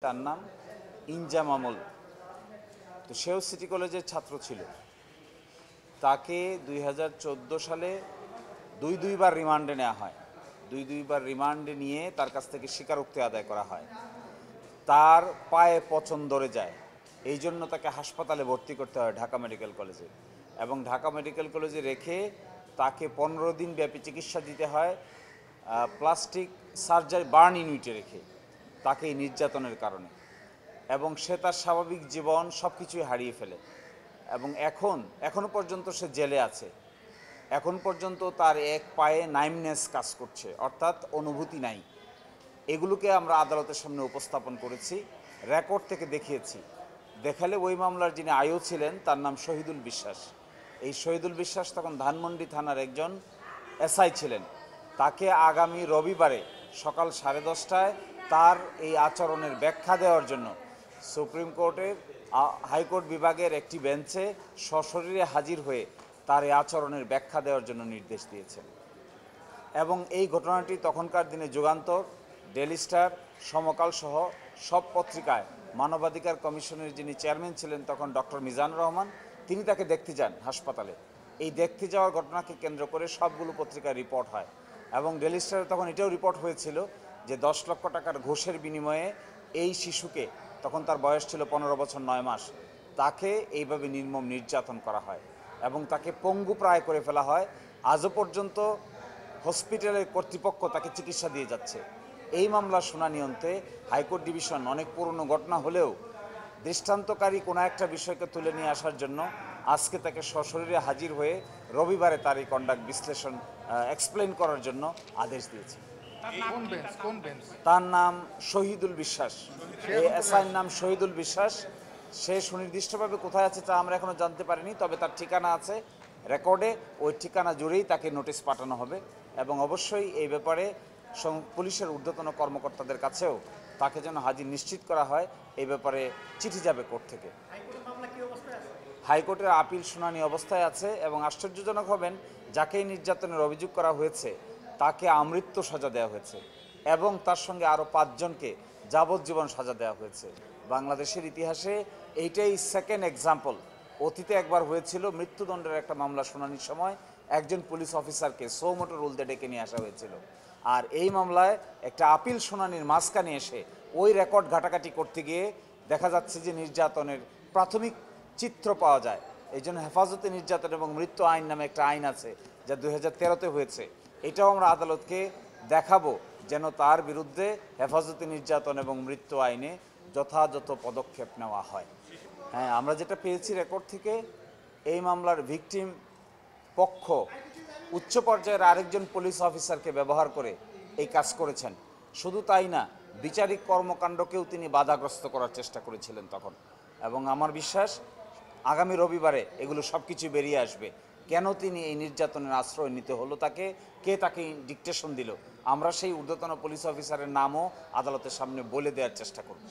তার নাম ইনজাম আমল। তো সেও সিটি কলেজের ছাত্র ছিল। তাকে 2014 সালে দুইবার রিমান্ডে নেওয়া হয়। দুইবার রিমান্ডে নিয়ে তার কাছ থেকে স্বীকারোক্তি আদায় করা হয়। তার পায়ে পচন ধরে যায়, এই জন্য তাকে হাসপাতালে ভর্তি করতে হয় ঢাকা মেডিকেল কলেজে। এবং ঢাকা মেডিকেল কলেজে রেখে তাকে 15 দিন ব্যাপী চিকিৎসা দিতে হয় প্লাস্টিক সার্জারি বার্ন ইউনিটে রেখে, তাকে এই নির্যাতনের কারণে। এবং সে তার স্বাভাবিক জীবন সব কিছুই হারিয়ে ফেলে। এবং এখনও পর্যন্ত সে জেলে আছে। এখন পর্যন্ত তার এক পায়ে নাইমনেস কাজ করছে, অর্থাৎ অনুভূতি নাই। এগুলোকে আমরা আদালতের সামনে উপস্থাপন করেছি, রেকর্ড থেকে দেখিয়েছি। দেখালে ওই মামলার যিনি আয়ু ছিলেন তার নাম শহীদুল বিশ্বাস। এই শহীদুল বিশ্বাস তখন ধানমন্ডি থানার একজন এসআই ছিলেন। তাকে আগামী রবিবারে সকাল 10:30টায় তার এই আচরণের ব্যাখ্যা দেওয়ার জন্য সুপ্রিম কোর্টের হাইকোর্ট বিভাগের একটি বেঞ্চে সশরীরে হাজির হয়ে তার এই আচরণের ব্যাখ্যা দেওয়ার জন্য নির্দেশ দিয়েছেন। এবং এই ঘটনাটি তখনকার দিনে যুগান্তর, ডেইলি স্টার, সমকাল সহ সব পত্রিকায় মানবাধিকার কমিশনের যিনি চেয়ারম্যান ছিলেন তখন ডক্টর মিজানুর রহমান, তিনি তাকে দেখতে যান হাসপাতালে। এই দেখতে যাওয়ার ঘটনাকে কেন্দ্র করে সবগুলো পত্রিকায় রিপোর্ট হয়। এবং ডেইলি স্টারে তখন এটাও রিপোর্ট হয়েছিল যে 10 লক্ষ টাকার ঘুষের বিনিময়ে এই শিশুকে, তখন তার বয়স ছিল 15 বছর 9 মাস, তাকে এইভাবে নির্মম নির্যাতন করা হয় এবং তাকে পঙ্গু প্রায় করে ফেলা হয়। আজও পর্যন্ত হসপিটালের কর্তৃপক্ষ তাকে চিকিৎসা দিয়ে যাচ্ছে। এই মামলার শুনানি অন্তে হাইকোর্ট ডিভিশন অনেক পুরনো ঘটনা হলেও দৃষ্টান্তকারী কোনো একটা বিষয়কে তুলে নিয়ে আসার জন্য আজকে তাকে সশরীরে হাজির হয়ে রবিবারে তার এই কন্ডাক্ট বিশ্লেষণ এক্সপ্লেন করার জন্য আদেশ দিয়েছে। তার নাম শহীদুল বিশ্বাস, এই এসআইয়ের নাম শহীদুল বিশ্বাস। সে সুনির্দিষ্টভাবে কোথায় আছে তা আমরা এখনও জানতে পারিনি, তবে তার ঠিকানা আছে রেকর্ডে। ওই ঠিকানা জুড়েই তাকে নোটিশ পাঠানো হবে এবং অবশ্যই এই ব্যাপারে পুলিশের ঊর্ধ্বতন কর্মকর্তাদের কাছেও তাকে যেন হাজির নিশ্চিত করা হয়, এই ব্যাপারে চিঠি যাবে কোর্ট থেকে। হাইকোর্টের আপিল শুনানি অবস্থায় আছে এবং আশ্চর্যজনক হবেন, যাকেই নির্যাতনের অভিযোগ করা হয়েছে তাকে আমৃত্যু সাজা দেওয়া হয়েছে এবং তার সঙ্গে আরও 5 জনকে যাবজ্জীবন সাজা দেওয়া হয়েছে। বাংলাদেশের ইতিহাসে এইটাই সেকেন্ড এক্সাম্পল। অতীতে একবার হয়েছিল মৃত্যুদণ্ডের একটা মামলা শুনানির সময় একজন পুলিশ অফিসারকে সৌমটো রুলতে ডেকে নিয়ে আসা হয়েছিল। আর এই মামলায় একটা আপিল শুনানির মাঝখানে এসে ওই রেকর্ড ঘাটাঘাটি করতে গিয়ে দেখা যাচ্ছে যে নির্যাতনের প্রাথমিক চিত্র পাওয়া যায়। এই জন্য হেফাজতে নির্যাতন এবং মৃত্যু আইন নামে একটা আইন আছে যা 2013-তে হয়েছে। এটাও আমরা আদালতকে দেখাবো যেন তার বিরুদ্ধে হেফাজতে নির্যাতন এবং মৃত্যু আইনে যথাযথ পদক্ষেপ নেওয়া হয়। হ্যাঁ, আমরা যেটা পেয়েছি রেকর্ড থেকে, এই মামলার ভিকটিম পক্ষ উচ্চ পর্যায়ের আরেকজন পুলিশ অফিসারকে ব্যবহার করে এই কাজ করেছেন। শুধু তাই না, বিচারিক কর্মকাণ্ডকেও তিনি বাধাগ্রস্ত করার চেষ্টা করেছিলেন তখন। এবং আমার বিশ্বাস আগামী রবিবারে এগুলো সব কিছু বেরিয়ে আসবে। কেন তিনি এই নির্যাতনের আশ্রয় নিতে হলো তাকে, কে তাকে ডিকটেশন দিল, আমরা সেই ঊর্ধ্বতন পুলিশ অফিসারের নামও আদালতের সামনে বলে দেওয়ার চেষ্টা করব।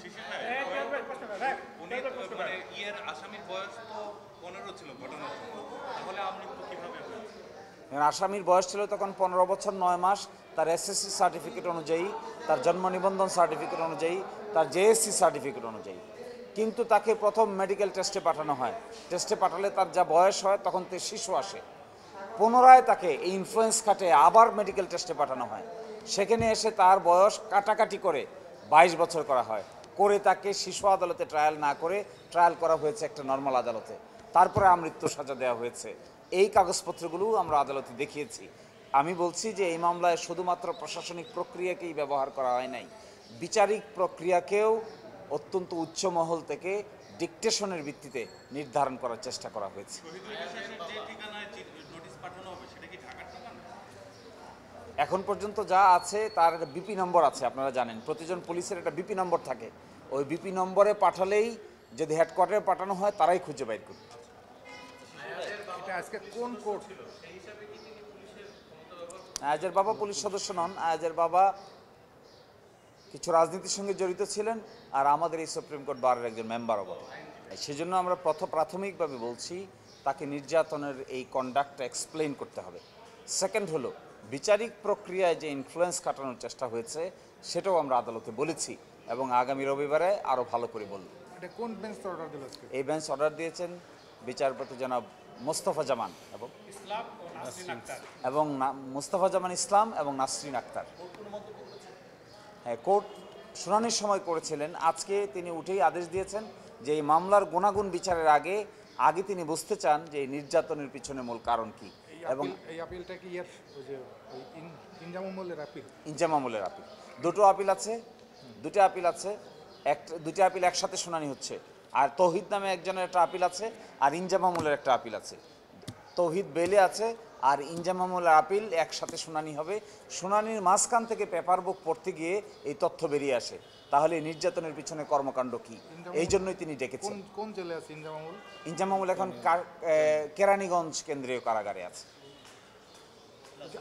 আসামির বয়স ছিল তখন 15 বছর 9 মাস। তার এসএসসি সার্টিফিকেট অনুযায়ী, তার জন্ম নিবন্ধন সার্টিফিকেট অনুযায়ী, তার জেএসসি সার্টিফিকেট অনুযায়ী। কিন্তু তাকে প্রথম মেডিকেল টেস্টে পাঠানো হয়। টেস্টে পাঠালে তার যা বয়স হয় তখন তে শিশু আসে। পুনরায় তাকে এই ইনফ্লুয়েন্স খাটে আবার মেডিকেল টেস্টে পাঠানো হয়। সেখানে এসে তার বয়স কাটাকাটি করে 22 বছর করা হয়। করে তাকে শিশু আদালতে ট্রায়াল না করে ট্রায়াল করা হয়েছে একটা নর্মাল আদালতে। তারপরে আমৃত্যু সাজা দেওয়া হয়েছে। এই কাগজপত্রগুলো আমরা আদালতে দেখিয়েছি। আমি বলছি যে এই মামলায় শুধুমাত্র প্রশাসনিক প্রক্রিয়াকেই ব্যবহার করা হয় নাই, বিচারিক প্রক্রিয়াকেও অত্যন্ত উচ্চ মহল থেকে ডিকটেশনের ভিত্তিতে নির্ধারণ করার চেষ্টা করা হয়েছে। এখন পর্যন্ত যা আছে তার একটা বিপি নম্বর আছে, আপনারা জানেন প্রতিজন পুলিশের একটা বিপি নম্বর থাকে। ওই বিপি নম্বরে পাঠালেই যদি হেডকোয়ার্টারে পাঠানো হয় তারাই খুঁজে বাইর করবে। আয়াজের বাবা পুলিশ সদস্য নন, আয়াজের বাবা কিছু রাজনীতির সঙ্গে জড়িত ছিলেন আর আমাদের এই সুপ্রিম কোর্ট বারের একজন মেম্বারও বটে। সেজন্য আমরা প্রাথমিকভাবে বলছি তাকে নির্যাতনের এই কন্ডাক্টটা এক্সপ্লেইন করতে হবে। সেকেন্ড হলো, বিচারিক প্রক্রিয়ায় যে ইনফ্লুয়েন্স খাটানোর চেষ্টা হয়েছে সেটাও আমরা আদালতে বলেছি এবং আগামী রবিবারে আরও ভালো করে বলব। এটা কোন বেঞ্চ অর্ডার দিল আজকে? এই বেঞ্চ অর্ডার দিয়েছেন বিচারপতি জনাব মোস্তফা জামান এবং মোস্তফা জামান ইসলাম এবং নাসরিন আক্তার। হ্যাঁ, কোর্ট শুনানির সময় করেছিলেন। আজকে তিনি উঠেই আদেশ দিয়েছেন যে এই মামলার গুণাগুণ বিচারের আগে তিনি বুঝতে চান যে এই নির্যাতনের পিছনে মূল কারণ কি। এবং এই আপিলটা কি ওই যে ইনজাম আমলের আপিল? ইনজাম আমলের আপিল। দুটো আপিল আছে, দুটো আপিল আছে, দুটো আপিল একসাথে শুনানি হচ্ছে। আর তৌহিদ নামে একজনের একটা আপিল আছে, আর ইনজাম আমলের একটা আপিল আছে। তৌহিদ বেলে আছে আর ইনজাম আমলের আপিল একসাথে শুনানি হবে। শুনানির মাঝখান থেকে পেপার বুক পড়তে গিয়ে এই তথ্য বেরিয়ে আসে, তাহলে নির্যাতনের পিছনে কর্মকাণ্ড কি। এই জন্যই তিনি ডেকেছেন। কোন জেলে আছে ইনজাম আমল? ইনজাম আমল এখন কেরানীগঞ্জ কেন্দ্রীয় কারাগারে আছে।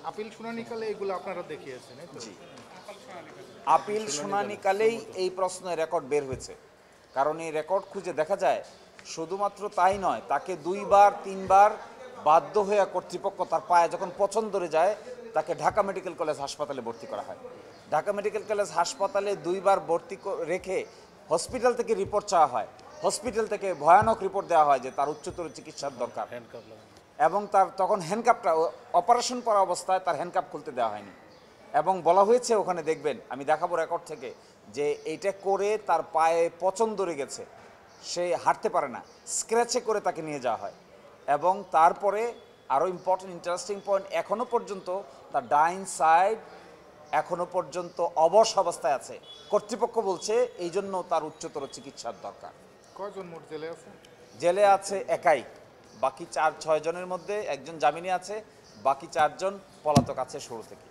আপিল শুনানিকালে এগুলো আপনারা দেখিয়েছেন? জি, আপিল শুনানিকালেই এই প্রশ্নের রেকর্ড বের হয়েছে। কারণ এই রেকর্ড খুঁজে দেখা যায় শুধুমাত্র তাই নয়, তাকে 2বার 3বার বাধ্য হয়ে কর্তৃপক্ষ তার পায়ে যখন পছন্দ ধরে যায় তাকে ঢাকা মেডিকেল কলেজ হাসপাতালে ভর্তি করা হয়। ঢাকা মেডিকেল কলেজ হাসপাতালে 2বার ভর্তি রেখে হসপিটাল থেকে রিপোর্ট চাওয়া হয়। হসপিটাল থেকে ভয়ানক রিপোর্ট দেওয়া হয় যে তার উচ্চতর চিকিৎসার দরকার, এবং তার তখন হ্যান্ডকাপটা অপারেশন করা অবস্থায় তার হ্যান্ডকাপ খুলতে দেওয়া হয়নি। এবং বলা হয়েছে ওখানে দেখবেন, আমি দেখাবো রেকর্ড থেকে, যে এইটা করে তার পায়ে পচন ধরে গেছে, সে হাঁটতে পারে না, স্ক্র্যাচে করে তাকে নিয়ে যাওয়া হয়। এবং তারপরে আরও ইন্টারেস্টিং পয়েন্ট, এখনও পর্যন্ত তার ডাইন সাইড এখনও পর্যন্ত অবশ অবস্থায় আছে। কর্তৃপক্ষ বলছে এই জন্য তার উচ্চতর চিকিৎসার দরকার। কয়জন মোট জেলে আছে? জেলে আছে একাই, বাকি 4-6 জনের মধ্যে একজন জামিনে আছে, বাকি 4 জন পলাতক আছে শুরু থেকে।